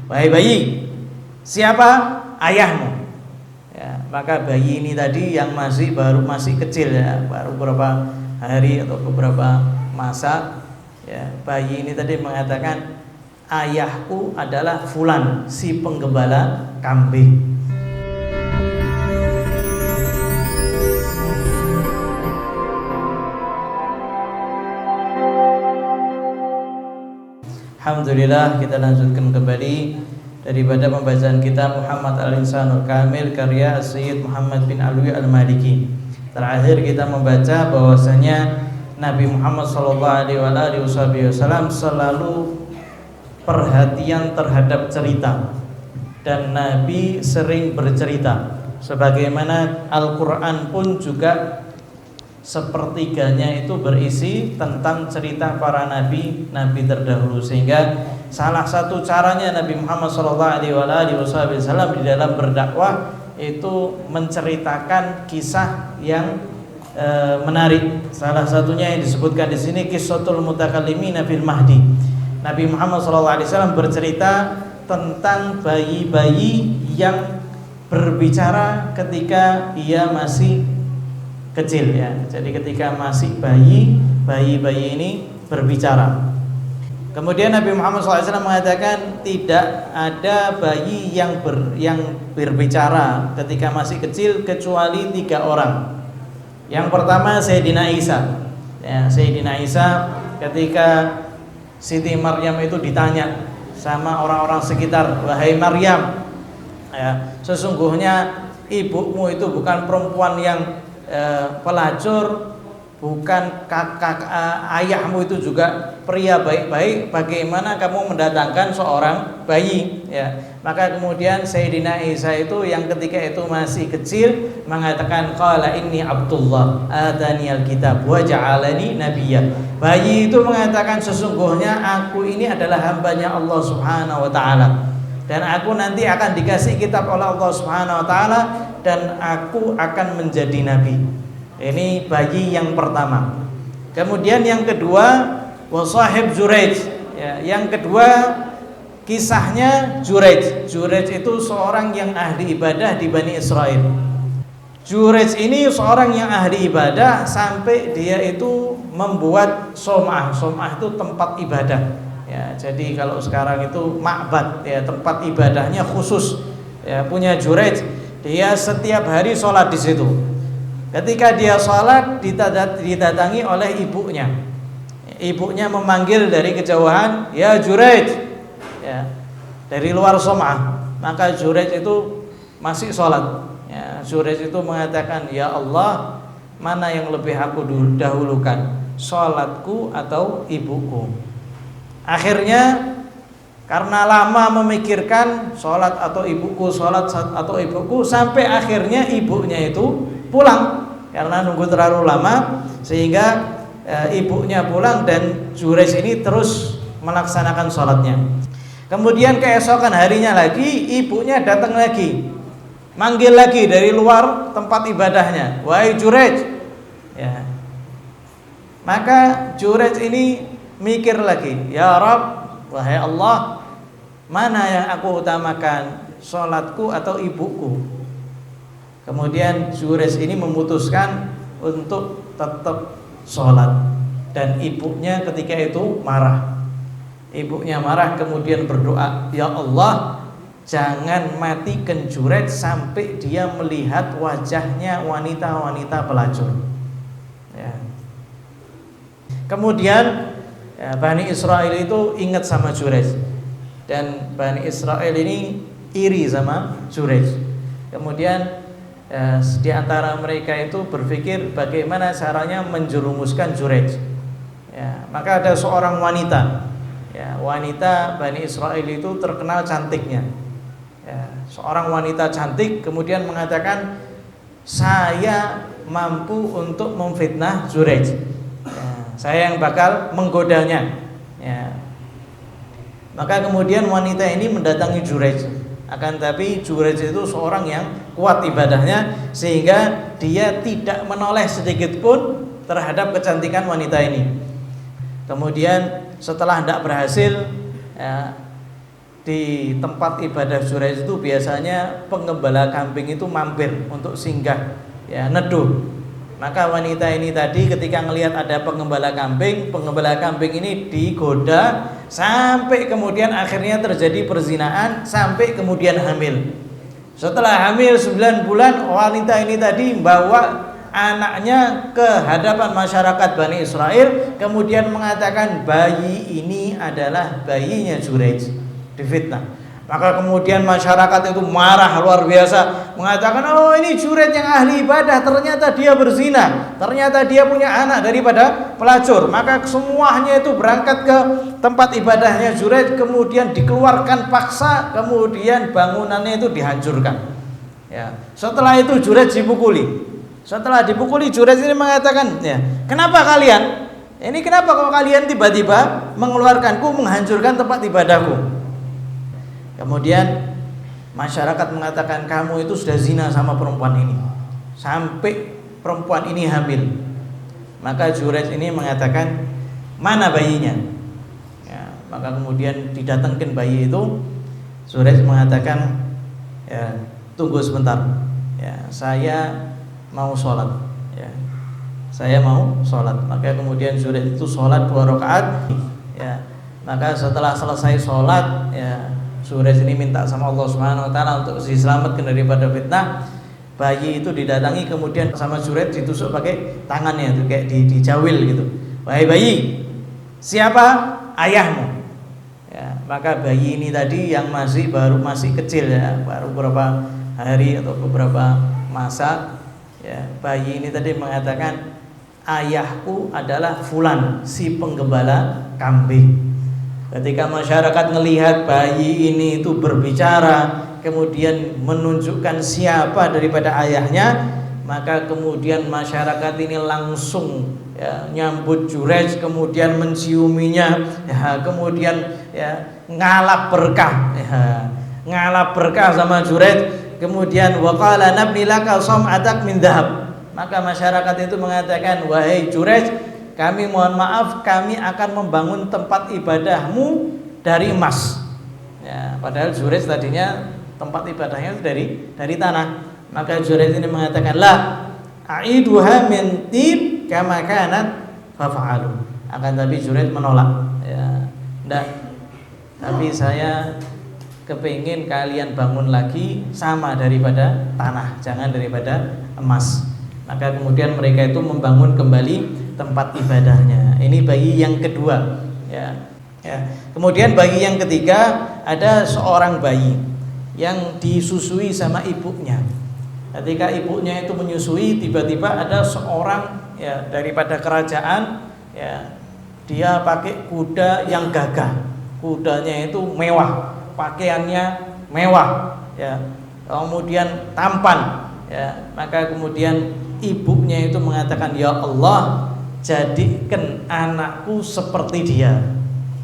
Wahai bayi, siapa ayahmu? Ya, maka bayi ini tadi yang masih kecil ya, baru beberapa hari atau beberapa masa ya, bayi ini tadi mengatakan ayahku adalah fulan, si penggembala kambing. Alhamdulillah, kita lanjutkan kembali daripada pembacaan kitab Muhammad Al-Insanul Kamil karya Sayyid Muhammad bin Alwi Al-Maliki. Terakhir kita membaca bahwasanya Nabi Muhammad SAW selalu perhatian terhadap cerita, dan Nabi sering bercerita. Sebagaimana Al-Quran pun juga sepertiganya itu berisi tentang cerita para nabi terdahulu, sehingga salah satu caranya Nabi Muhammad SAW di dalam berdakwah itu menceritakan kisah yang menarik. Salah satunya yang disebutkan di sini Qissatul Mutakallimina fil Mahdi. Nabi Muhammad SAW bercerita tentang bayi-bayi yang berbicara ketika ia masih kecil ya. Jadi ketika masih bayi ini berbicara. Kemudian Nabi Muhammad SAW mengatakan tidak ada bayi yang berbicara ketika masih kecil kecuali 3 orang. Yang pertama Sayyidina Isa ya, Sayyidina Isa ketika Siti Maryam itu ditanya sama orang-orang sekitar, wahai Maryam ya, sesungguhnya ibumu itu bukan perempuan yang pelacur, bukan ayahmu itu juga pria baik-baik, bagaimana kamu mendatangkan seorang bayi ya. Maka kemudian Sayyidina Isa itu yang ketika itu masih kecil mengatakan qala inni Abdullah ataniyal kitab wa ja'alani nabiyya. Bayi itu mengatakan sesungguhnya aku ini adalah hambanya Allah Subhanahu wa taala, dan aku nanti akan dikasih kitab oleh Allah Subhanahu wa taala, dan aku akan menjadi nabi. Ini bayi yang pertama. Kemudian yang kedua wasahib Juraij ya, yang kedua kisahnya Juraij. Juraij itu seorang yang ahli ibadah di Bani Israel. Juraij ini seorang yang ahli ibadah sampai dia itu membuat som'ah. Som'ah itu tempat ibadah ya, jadi kalau sekarang itu ma'bad ya, tempat ibadahnya khusus ya, punya Juraij. Dia setiap hari sholat di situ. Ketika dia sholat didatangi oleh ibunya. Ibunya memanggil dari kejauhan, ya Juraij ya, dari luar som'ah. Maka Juraij itu masih sholat ya. Juraij itu mengatakan, ya Allah, mana yang lebih aku dahulukan, sholatku atau ibuku? Akhirnya karena lama memikirkan sholat atau ibuku, sampai akhirnya ibunya itu pulang karena nunggu terlalu lama, sehingga ibunya pulang dan Juraij ini terus melaksanakan sholatnya. Kemudian keesokan harinya lagi ibunya datang lagi, manggil lagi dari luar tempat ibadahnya, wahai Juraij ya. Maka Juraij ini mikir lagi, ya Rabb, wahai Allah, mana yang aku utamakan, sholatku atau ibuku? Kemudian Juraij ini memutuskan untuk tetap sholat, dan ibunya ketika itu marah. Ibunya marah kemudian berdoa, ya Allah, jangan matikan Juraij sampai dia melihat wajahnya wanita-wanita pelacur ya. Kemudian ya, Bani Israel itu ingat sama Juraij, dan Bani Israel ini iri sama Juraij. Kemudian di antara mereka itu berpikir bagaimana caranya menjerumuskan Juraij ya. Maka ada seorang wanita ya, wanita Bani Israel itu terkenal cantiknya ya, seorang wanita cantik, kemudian mengatakan, saya mampu untuk memfitnah Juraij ya, saya yang bakal menggodanya ya. Maka kemudian wanita ini mendatangi Juraij. Akan tapi Juraij itu seorang yang kuat ibadahnya, sehingga dia tidak menoleh sedikit pun terhadap kecantikan wanita ini. Kemudian setelah tidak berhasil ya, di tempat ibadah Juraij itu biasanya penggembala kambing itu mampir untuk singgah, ya, neduh. Maka wanita ini tadi ketika melihat ada penggembala kambing ini digoda sampai kemudian akhirnya terjadi perzinahan sampai kemudian hamil. Setelah hamil 9 bulan, wanita ini tadi membawa anaknya ke hadapan masyarakat Bani Israel, kemudian mengatakan bayi ini adalah bayinya Juraij, difitnah. Maka kemudian masyarakat itu marah luar biasa, mengatakan, oh ini Juraij yang ahli ibadah, ternyata dia berzina, ternyata dia punya anak daripada pelacur. Maka semuanya itu berangkat ke tempat ibadahnya Juraij, kemudian dikeluarkan paksa, kemudian bangunannya itu dihancurkan. Ya. Setelah itu Juraij dipukuli. Setelah dipukuli, Juraij ini mengatakan, ya, kenapa kalian? Ini kenapa kalau kalian tiba-tiba mengeluarkanku, menghancurkan tempat ibadahku? Kemudian masyarakat mengatakan, kamu itu sudah zina sama perempuan ini sampai perempuan ini hamil. Maka Juraij ini mengatakan, mana bayinya? Ya, maka kemudian didatangkan bayi itu. Juraij mengatakan, ya, tunggu sebentar, ya, saya mau sholat, ya, saya mau sholat. Maka kemudian Juraij itu sholat 2 rakaat, ya. Maka setelah selesai sholat, ya, Juraij ini minta sama Allah Subhanahu Wa Taala untuk diselamatkan daripada fitnah. Bayi itu didatangi, kemudian sama Juraij ditusuk pakai tangannya, itu kayak dijawil gitu. Wahai bayi, siapa ayahmu? Ya, maka bayi ini tadi yang baru masih kecil, ya, baru beberapa hari atau beberapa masa, ya, bayi ini tadi mengatakan, ayahku adalah fulan, si penggembala kambing. Ketika masyarakat melihat bayi ini itu berbicara, kemudian menunjukkan siapa daripada ayahnya, maka kemudian masyarakat ini langsung, ya, nyambut Juraij, kemudian menciuminya, ya, kemudian, ya, ngalap berkah, ya, ngalap berkah sama Juraij. Kemudian waqala nabni laka sam'atak min dhahab. Maka masyarakat itu mengatakan, wahai Juraij, kami mohon maaf, kami akan membangun tempat ibadahmu dari emas. Ya, padahal Juraij tadinya tempat ibadahnya itu dari tanah. Maka Juraij ini mengatakan, la aiduha min tib kama kanat fafa'alu. Akan tapi Juraij menolak, ya, enggak, tapi saya kepingin kalian bangun lagi sama daripada tanah, jangan daripada emas. Maka kemudian mereka itu membangun kembali tempat ibadahnya. Ini bayi yang kedua, ya. Ya. Kemudian bayi yang ketiga, ada seorang bayi yang disusui sama ibunya. Ketika ibunya itu menyusui, tiba-tiba ada seorang, ya, daripada kerajaan, ya, dia pakai kuda yang gagah. Kudanya itu mewah, pakaiannya mewah, ya, kemudian tampan, ya. Maka kemudian ibunya itu mengatakan, ya Allah, jadikan anakku seperti dia,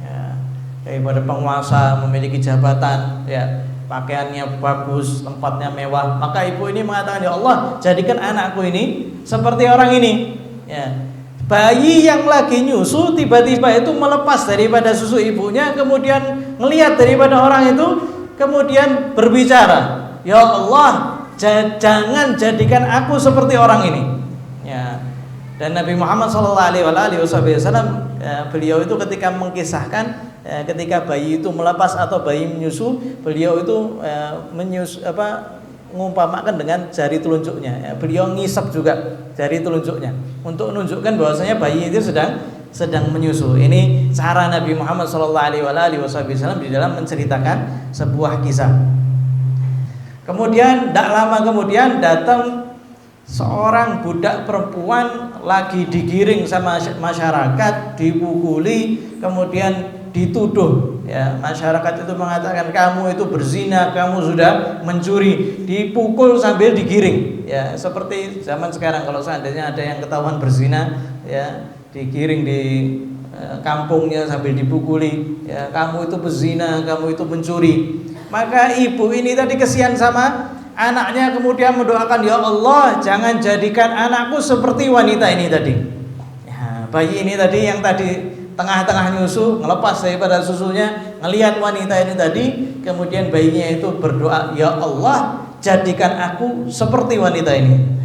ya, daripada penguasa, memiliki jabatan, ya, pakaiannya bagus, tempatnya mewah. Maka ibu ini mengatakan, ya Allah, jadikan anakku ini seperti orang ini, ya. Bayi yang lagi nyusu tiba-tiba itu melepas daripada susu ibunya, kemudian melihat daripada orang itu, kemudian berbicara, ya Allah, jangan jadikan aku seperti orang ini, ya. Dan Nabi Muhammad SAW, beliau itu ketika mengkisahkan, ketika bayi itu melepas atau bayi menyusu, beliau itu mengumpamakan dengan jari telunjuknya, ya. Beliau ngisap juga jari telunjuknya untuk menunjukkan bahwasanya bayi itu sedang menyusu. Ini cara Nabi Muhammad SAW di dalam menceritakan sebuah kisah. Kemudian tidak lama kemudian datang seorang budak perempuan lagi digiring sama masyarakat, dipukuli, kemudian dituduh, ya. Masyarakat itu mengatakan, kamu itu berzina, kamu sudah mencuri, dipukul sambil digiring, ya, seperti zaman sekarang kalau seandainya ada yang ketahuan berzina, ya, digiring di kampungnya sambil dipukuli, ya, kamu itu berzina, kamu itu mencuri. Maka ibu ini tadi kesian sama anaknya, kemudian mendoakan, ya Allah, jangan jadikan anakku seperti wanita ini tadi, ya, bayi ini tadi yang tadi tengah-tengah nyusu, ngelepas daripada susunya, ngelihat wanita ini tadi, kemudian bayinya itu berdoa, ya Allah, jadikan aku seperti wanita ini.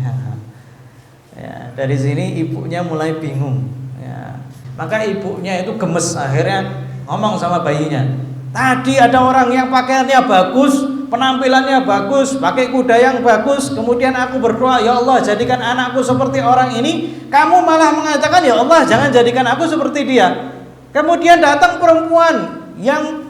Ya, dari sini ibunya mulai bingung. Ya, maka ibunya itu gemes, akhirnya ngomong sama bayinya, tadi ada orang yang pakaiannya bagus, penampilannya bagus, pakai kuda yang bagus, kemudian aku berdoa, ya Allah, jadikan anakku seperti orang ini. Kamu malah mengatakan, ya Allah, jangan jadikan aku seperti dia. Kemudian datang perempuan yang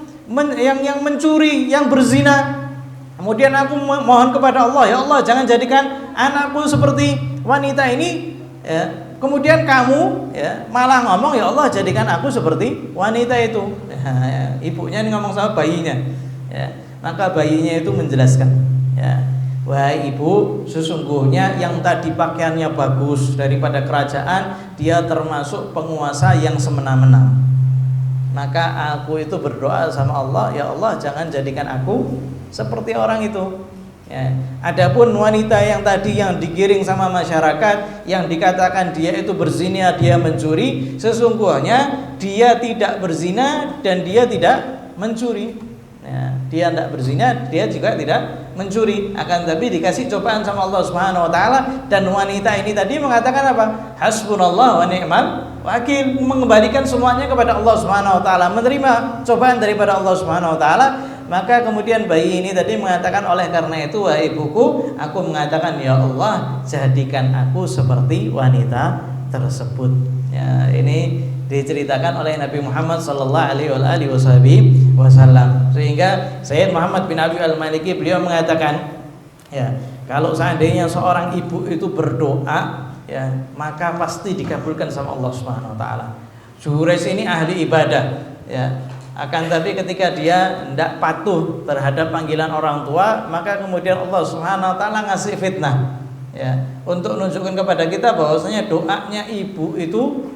mencuri, yang berzina. Kemudian aku mohon kepada Allah, ya Allah, jangan jadikan anakku seperti wanita ini. Ya. Kemudian kamu malah ngomong, ya Allah, jadikan aku seperti wanita itu. Ya, ibunya ini ngomong sama bayinya. Ya. Maka bayinya itu menjelaskan, ya, wahai ibu, sesungguhnya yang tadi pakaiannya bagus daripada kerajaan, dia termasuk penguasa yang semena-mena. Maka aku itu berdoa sama Allah, ya Allah, jangan jadikan aku seperti orang itu. Ya. Adapun wanita yang tadi yang digiring sama masyarakat, yang dikatakan dia itu berzina, dia mencuri, sesungguhnya dia tidak berzina dan dia tidak mencuri. Ya, dia tidak berzina, dia juga tidak mencuri. Akan tapi dikasih cobaan sama Allah Subhanahu wa taala, dan wanita ini tadi mengatakan apa? Hasbunallah wa ni'mal wakil, mengembalikan semuanya kepada Allah Subhanahu wa taala, menerima cobaan daripada Allah Subhanahu wa taala. Maka kemudian bayi ini tadi mengatakan, oleh karena itu wahai ibuku, aku mengatakan, ya Allah, jadikan aku seperti wanita tersebut. Ya, ini diceritakan oleh Nabi Muhammad sallallahu alaihi wasallam. Sehingga Sayyid Muhammad bin Alwi Al-Maliki, beliau mengatakan, ya, kalau seandainya seorang ibu itu berdoa, ya, maka pasti dikabulkan sama Allah Subhanahu wa taala. Jurais ini ahli ibadah, ya. Akan tapi ketika dia tidak patuh terhadap panggilan orang tua, maka kemudian Allah Subhanahu wa taala ngasih fitnah, ya, untuk menunjukkan kepada kita bahwasanya doanya ibu itu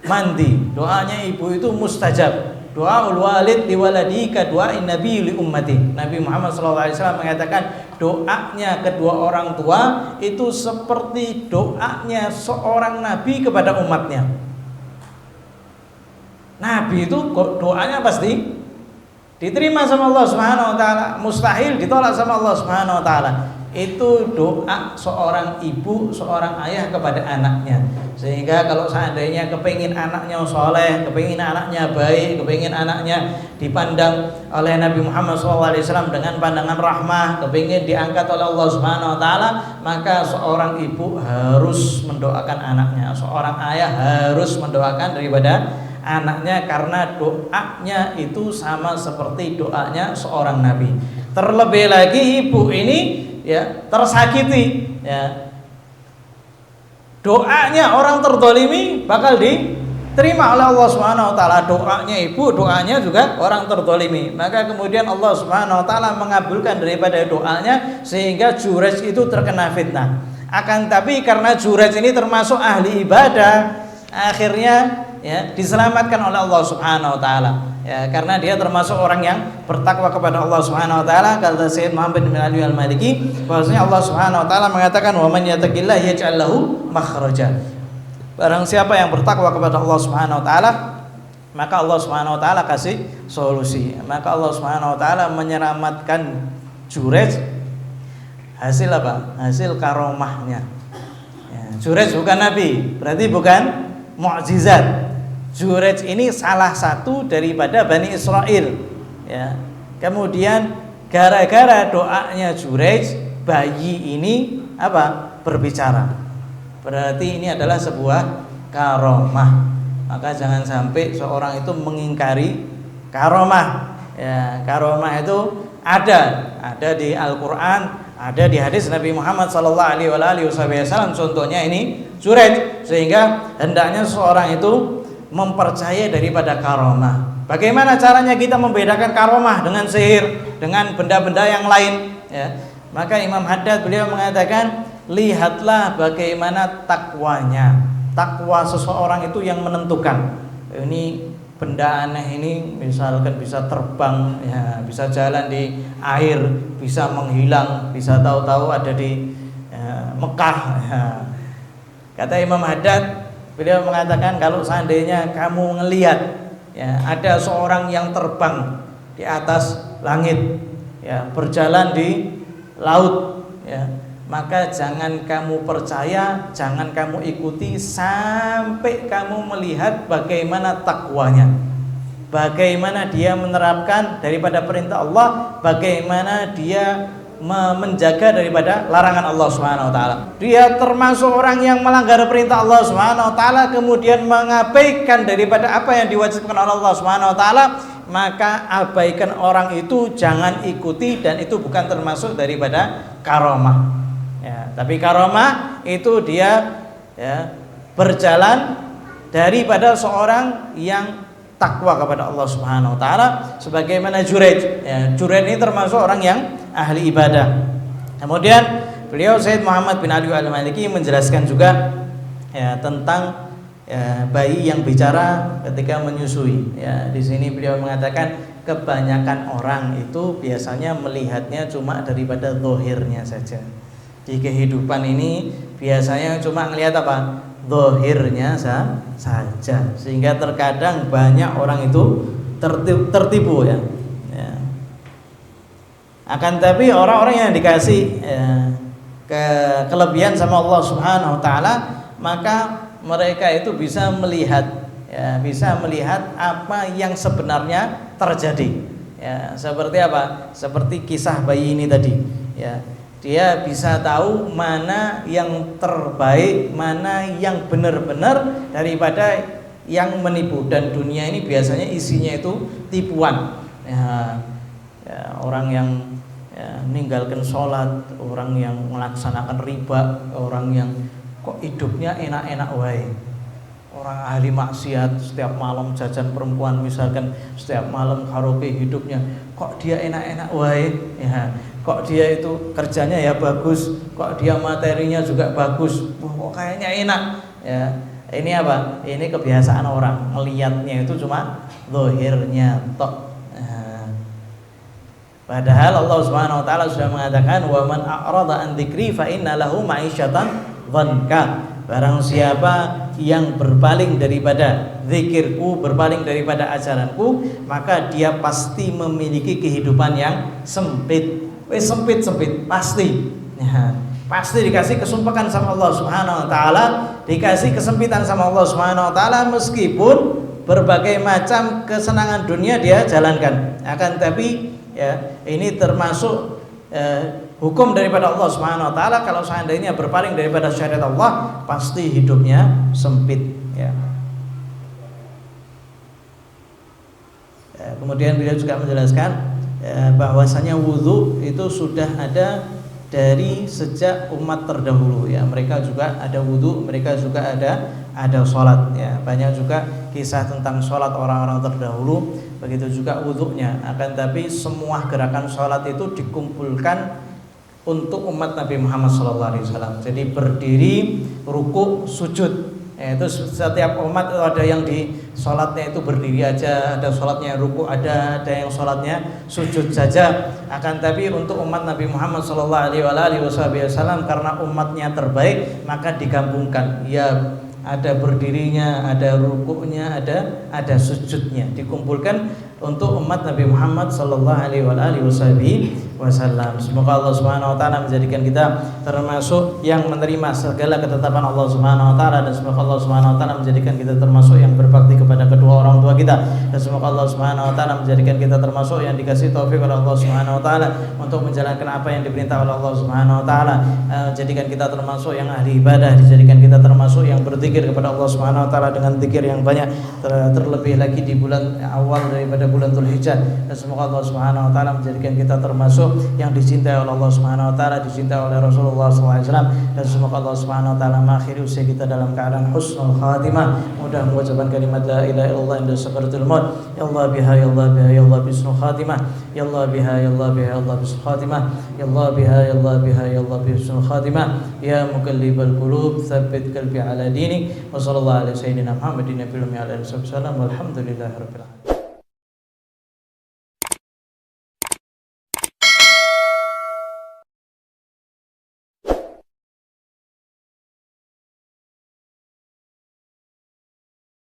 mandi, doanya ibu itu mustajab. Doaul walid li waladi ka du'ain nabi li ummati. Nabi Muhammad SAW mengatakan, doanya kedua orang tua itu seperti doanya seorang nabi kepada umatnya. Nabi itu doanya pasti diterima sama Allah Subhanahu wa taala, mustahil ditolak sama Allah Subhanahu wa taala. Itu doa seorang ibu, seorang ayah kepada anaknya. Sehingga kalau seandainya kepingin anaknya soleh, kepingin anaknya baik, kepingin anaknya dipandang oleh Nabi Muhammad SAW dengan pandangan rahmah, kepingin diangkat oleh Allah Subhanahu wa taala, maka seorang ibu harus mendoakan anaknya, seorang ayah harus mendoakan daripada anaknya, karena doanya itu sama seperti doanya seorang nabi. Terlebih lagi ibu ini, ya, tersakiti, ya, doanya orang terdolimi bakal diterima oleh Allah Subhanahu wa taala. Doanya ibu, doanya juga orang terdolimi. Maka kemudian Allah Subhanahu wa taala mengabulkan daripada doanya, sehingga Jurais itu terkena fitnah. Akan tapi karena Jurais ini termasuk ahli ibadah, akhirnya, ya, diselamatkan oleh Allah Subhanahu wa taala. Ya, karena dia termasuk orang yang bertakwa kepada Allah Subhanahu wa taala. Kata Sayyid Muhammad bin Ali Al-Maliki, bahwasanya Allah Subhanahu wa taala mengatakan, "Wa man yattaqillaha yaj'al lahu makhraja." Barang siapa yang bertakwa kepada Allah Subhanahu wa taala, maka Allah Subhanahu wa taala kasih solusi. Maka Allah Subhanahu wa taala menyelamatkan Jurais. Hasil apa? Hasil karomahnya. Ya, Jurais bukan nabi, berarti bukan mukjizat. Jurais ini salah satu daripada Bani Israel, ya. Kemudian gara-gara doanya Jurais, bayi ini apa? Berbicara. Berarti ini adalah sebuah karomah. Maka jangan sampai seorang itu mengingkari karomah. Ya, karomah itu ada di Al-Qur'an, ada di hadis Nabi Muhammad SAW. Contohnya ini Jurais. Sehingga hendaknya seorang itu mempercayai daripada karomah. Bagaimana caranya kita membedakan karomah dengan sihir, dengan benda-benda yang lain, ya? Maka Imam Haddad beliau mengatakan, lihatlah bagaimana takwanya. Takwa seseorang itu yang menentukan. Ini benda aneh ini misalkan bisa terbang, ya, bisa jalan di air, bisa menghilang, bisa tahu-tahu ada di Mekah, ya. Kata Imam Haddad, Beliau mengatakan kalau seandainya kamu ngelihat ya ada seorang yang terbang di atas langit ya, berjalan di laut ya, maka jangan kamu percaya, jangan kamu ikuti sampai kamu melihat bagaimana takwanya, bagaimana dia menerapkan daripada perintah Allah, bagaimana dia menjaga daripada larangan Allah Subhanahu wa taala. Dia termasuk orang yang melanggar perintah Allah Subhanahu wa taala kemudian mengabaikan daripada apa yang diwajibkan oleh Allah Subhanahu wa taala, maka abaikan orang itu jangan ikuti, dan itu bukan termasuk daripada karomah. Ya, tapi karomah itu dia ya, berjalan daripada seorang yang takwa kepada Allah Subhanahu wa taala, sebagaimana Juraij. Ya, Juraij ini termasuk orang yang ahli ibadah. Kemudian beliau Sayyid Muhammad bin Ali Al-Maliki menjelaskan juga ya, tentang ya, bayi yang bicara ketika menyusui. Ya, di sini beliau mengatakan kebanyakan orang itu biasanya melihatnya cuma daripada zahirnya saja. Di kehidupan ini biasanya cuma melihat apa? Zahirnya saja. Sehingga terkadang banyak orang itu tertipu ya. Akan tapi orang-orang yang dikasih kelebihan sama Allah Subhanahu wa taala, maka mereka itu bisa melihat ya, bisa melihat apa yang sebenarnya terjadi. Ya, seperti apa? Seperti kisah bayi ini tadi. Ya, dia bisa tahu mana yang terbaik, mana yang benar-benar daripada yang menipu. Dan dunia ini biasanya isinya itu tipuan. Ya, orang yang meninggalkan sholat, orang yang melaksanakan riba, orang yang kok hidupnya enak-enak wae, orang ahli maksiat, setiap malam jajan perempuan misalkan, setiap malam karaoke hidupnya, kok dia enak-enak wae ya, kok dia itu kerjanya ya bagus, kok dia materinya juga bagus, kok kayaknya enak ya. Ini apa? Ini kebiasaan orang, melihatnya itu cuma zahirnya tok. Padahal Allah Subhanahu wa taala sudah mengatakan, wa man a'rada an dzikri fa inna lahu ma'isyatan dhanka. Barang siapa yang berpaling daripada zikirku, berpaling daripada ajaranku, maka dia pasti memiliki kehidupan yang sempit. Sempit pasti. Ya, pasti dikasih kesumpahan sama Allah Subhanahu wa taala, dikasih kesempitan sama Allah Subhanahu wa taala, meskipun berbagai macam kesenangan dunia dia jalankan. Akan tapi ya, ini termasuk hukum daripada Allah Subhanahu wa taala. Kalau seandainya berpaling daripada syariat Allah, pasti hidupnya sempit ya. Kemudian beliau juga menjelaskan bahwasanya wudhu itu sudah ada dari sejak umat terdahulu ya. Mereka juga ada wudhu, mereka juga ada sholat ya. Banyak juga kisah tentang sholat orang-orang terdahulu, begitu juga wudhunya. Akan tapi semua gerakan sholat itu dikumpulkan untuk umat Nabi Muhammad SAW. Jadi berdiri, ruku, sujud. Itu setiap umat itu ada yang di sholatnya itu berdiri aja, ada sholatnya ruku, ada yang sholatnya sujud saja. Akan tapi untuk umat Nabi Muhammad SAW, karena umatnya terbaik, maka digabungkan. Ya, ada berdirinya, ada rukuknya, ada sujudnya, dikumpulkan untuk umat Nabi Muhammad SAW. Semoga Allah Subhanahu wa taala menjadikan kita termasuk yang menerima segala ketetapan Allah Subhanahu wa taala, dan semoga Allah Subhanahu wa taala menjadikan kita termasuk yang berbakti kepada kedua orang tua kita, dan semoga Allah Subhanahu wa taala menjadikan kita termasuk yang dikasih taufik oleh Allah Subhanahu wa taala untuk menjalankan apa yang diperintah oleh Allah Subhanahu wa taala. Jadikan kita termasuk yang ahli ibadah, dijadikan kita termasuk yang berzikir kepada Allah Subhanahu wa taala dengan zikir yang banyak, terlebih lagi di bulan awal daripada bulan Dzulhijjah. Dan semoga Allah Subhanahu wa taala menjadikan kita termasuk yang dicintai oleh Allah Subhanahu wa taala, dicintai oleh Rasulullah SAW. Dan semoga Allah Subhanahu wa taala mengakhiri usia kita dalam keadaan husnul khatimah, mudah mengucapkan kalimat la ilaha illallah inda sakaratul maut. Ya Allah biha, ya Allah biha, ya Allah bisnul khatimah. Ya Allah biha, ya Allah biha, ya Allah bisnul khatimah. Ya Allah biha, ya Allah biha, ya Allah bisnul khatimah. Ya muqallibal qulub, tsabbit qalbi ala dinik. Wa sallallahu alaihi sayyidina Muhammadin nabiyil ummi ala alihi wasallam. Walhamdulillahirabbil alamin.